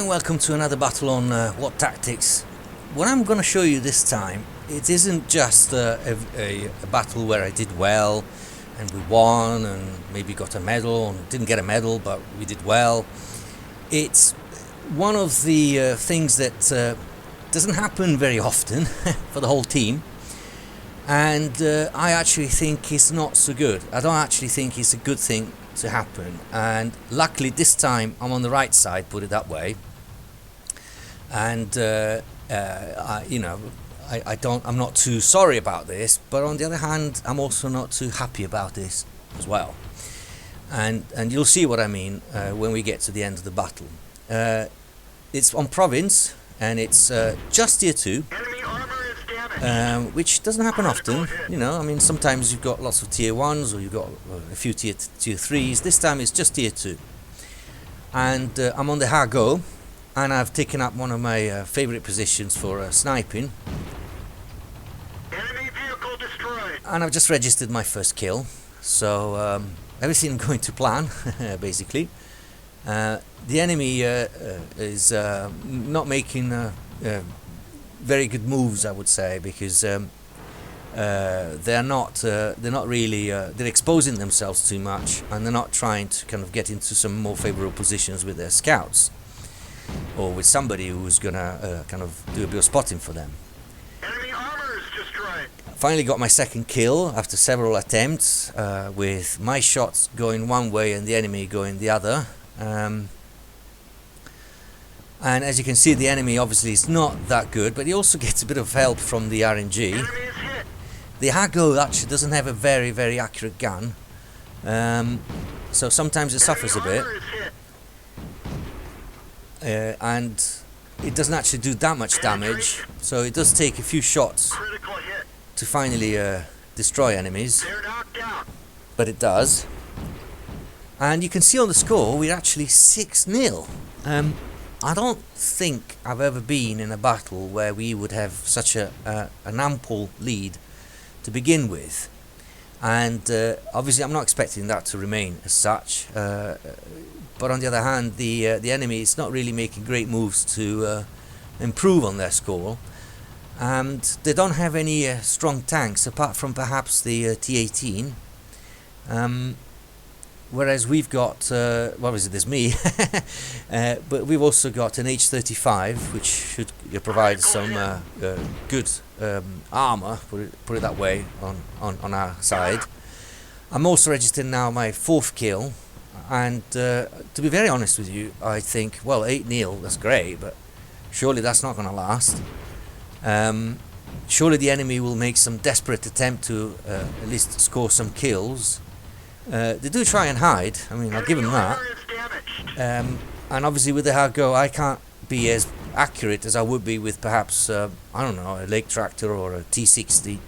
and welcome to another battle on WOT Tactics. What I'm going to show you this time, it isn't just a battle where I did well and we won and maybe got a medal, and didn't get a medal but we did well. It's one of the things that doesn't happen very often for the whole team, and I actually think it's not so good. I don't actually think it's a good thing to happen, and luckily this time I'm on the right side, put it that way, and I'm not too sorry about this, but on the other hand I'm also not too happy about this as well, and you'll see what I mean when we get to the end of the battle. It's on province and it's just tier 2, which doesn't happen often. You know, I mean, sometimes you've got lots of tier 1s or you've got a few tier 3s. This time it's just tier 2, and I'm on the Hago, and I've taken up one of my favorite positions for sniping, Enemy vehicle destroyed. and I've just registered my first kill, so everything going to plan basically. The enemy is not making very good moves, I would say, because they're not really they're exposing themselves too much, and they're not trying to kind of get into some more favorable positions with their scouts or with somebody who's gonna kind of do a bit of spotting for them. Enemy armor is destroyed. Finally got my second kill after several attempts, with my shots going one way and the enemy going the other. And as you can see, the enemy obviously is not that good, but he also gets a bit of help from the RNG. Enemy is hit. The Hago actually doesn't have a very accurate gun, so sometimes it suffers a bit, Armor is hit. and it doesn't actually do that much damage, so it does take a few shots Critical hit. to finally destroy enemies, They're knocked out. but it does. And you can see on the score we're actually 6-0. I don't think I've ever been in a battle where we would have such an ample lead to begin with, and obviously I'm not expecting that to remain as such, but on the other hand, the enemy is not really making great moves to improve on their score, and they don't have any strong tanks apart from perhaps the T18, whereas we've got, well, obviously there's me, but we've also got an H35, which should provide some good armor, put it that way, on our side. I'm also registering now my 4th kill, and to be very honest with you, I think, well, 8-0, that's great, but surely that's not going to last. Surely the enemy will make some desperate attempt to at least score some kills. They do try and hide, I mean, I'll give them that. Armor is damaged. And obviously with the Hago I can't be as accurate as I would be with perhaps, I don't know, a Lake Tractor or a T60.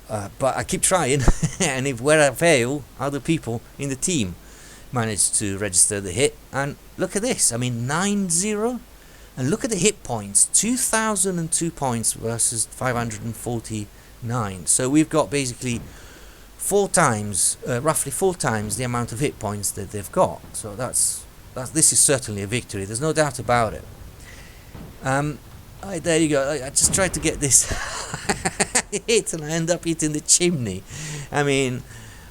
But I keep trying, and where I fail, other people in the team manage to register the hit. And look at this, I mean, 9-0. And look at the hit points, 2002 points versus 549. So we've got basically 4 times, roughly 4 times the amount of hit points that they've got. So this is certainly a victory. There's no doubt about it. There you go. I just tried to get this hit, and I end up hitting the chimney. I mean,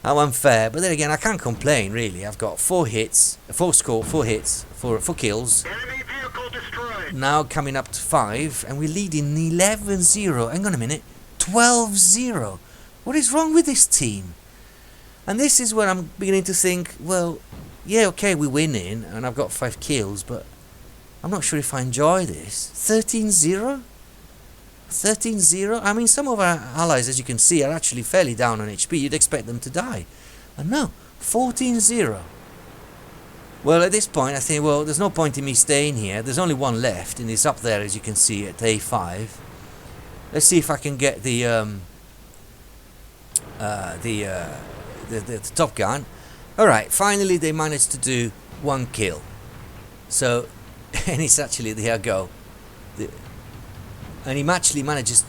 how unfair. But then again, I can't complain really. I've got 4 hits, 4 hits, 4 kills. Enemy vehicle destroyed. Now coming up to 5, and we're leading 11-0. Hang on a minute, 12-0. What is wrong with this team? And this is where I'm beginning to think, well, yeah, okay, we're winning, and I've got 5 kills, but I'm not sure if I enjoy this. 13-0? 13-0? I mean, some of our allies, as you can see, are actually fairly down on HP. You'd expect them to die. And no, 14-0. Well, at this point, I think, well, there's no point in me staying here. There's only one left, and it's up there, as you can see, at A5. Let's see if I can get the Top Gun. Alright, finally they managed to do 1 kill. So, and it's actually, there I go. And he actually manages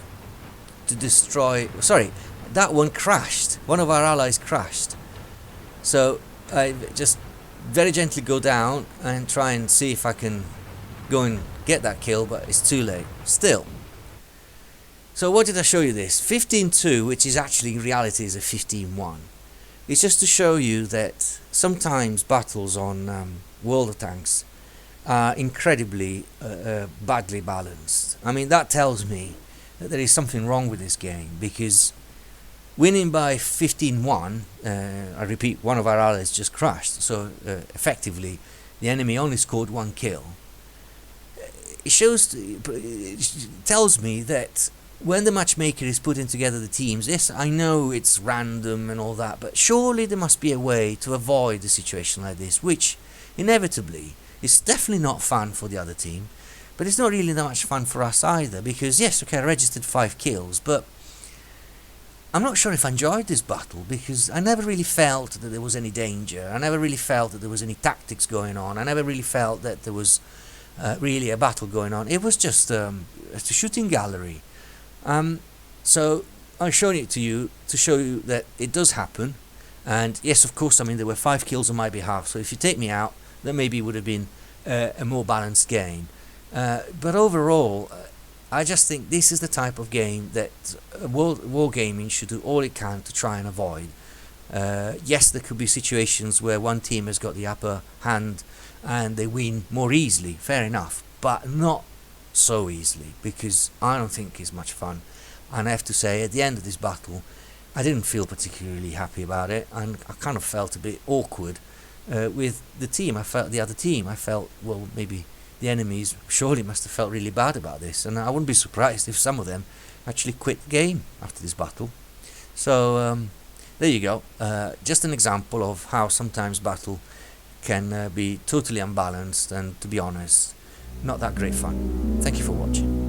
to destroy, sorry, that one crashed. One of our allies crashed. So I just very gently go down and try and see if I can go and get that kill, but it's too late still. So what did I show you this? 15-2, which is actually in reality is a 15-1. It's just to show you that sometimes battles on World of Tanks are incredibly badly balanced. I mean, that tells me that there is something wrong with this game, because winning by 15-1, I repeat, one of our allies just crashed, so effectively the enemy only scored 1 kill. It tells me that when the matchmaker is putting together the teams, yes, I know it's random and all that, but surely there must be a way to avoid a situation like this, which inevitably is definitely not fun for the other team, but it's not really that much fun for us either, because yes, okay, I registered 5 kills, but I'm not sure if I enjoyed this battle, because I never really felt that there was any danger. I never really felt that there was any tactics going on. I never really felt that there was really a battle going on. It was just a shooting gallery. So I'm showing it to you to show you that it does happen. And yes, of course, I mean, there were 5 kills on my behalf, so if you take me out, then maybe it would have been a more balanced game. But overall, I just think this is the type of game that wargaming should do all it can to try and avoid. Yes, there could be situations where one team has got the upper hand and they win more easily, fair enough, but not so easily, because I don't think it's much fun. And I have to say, at the end of this battle, I didn't feel particularly happy about it, and I kind of felt a bit awkward with the team. I felt the other team, I felt, well, maybe the enemies surely must have felt really bad about this, and I wouldn't be surprised if some of them actually quit the game after this battle. So there you go, just an example of how sometimes battle can be totally unbalanced and, to be honest, not that great fun. Thank you for watching.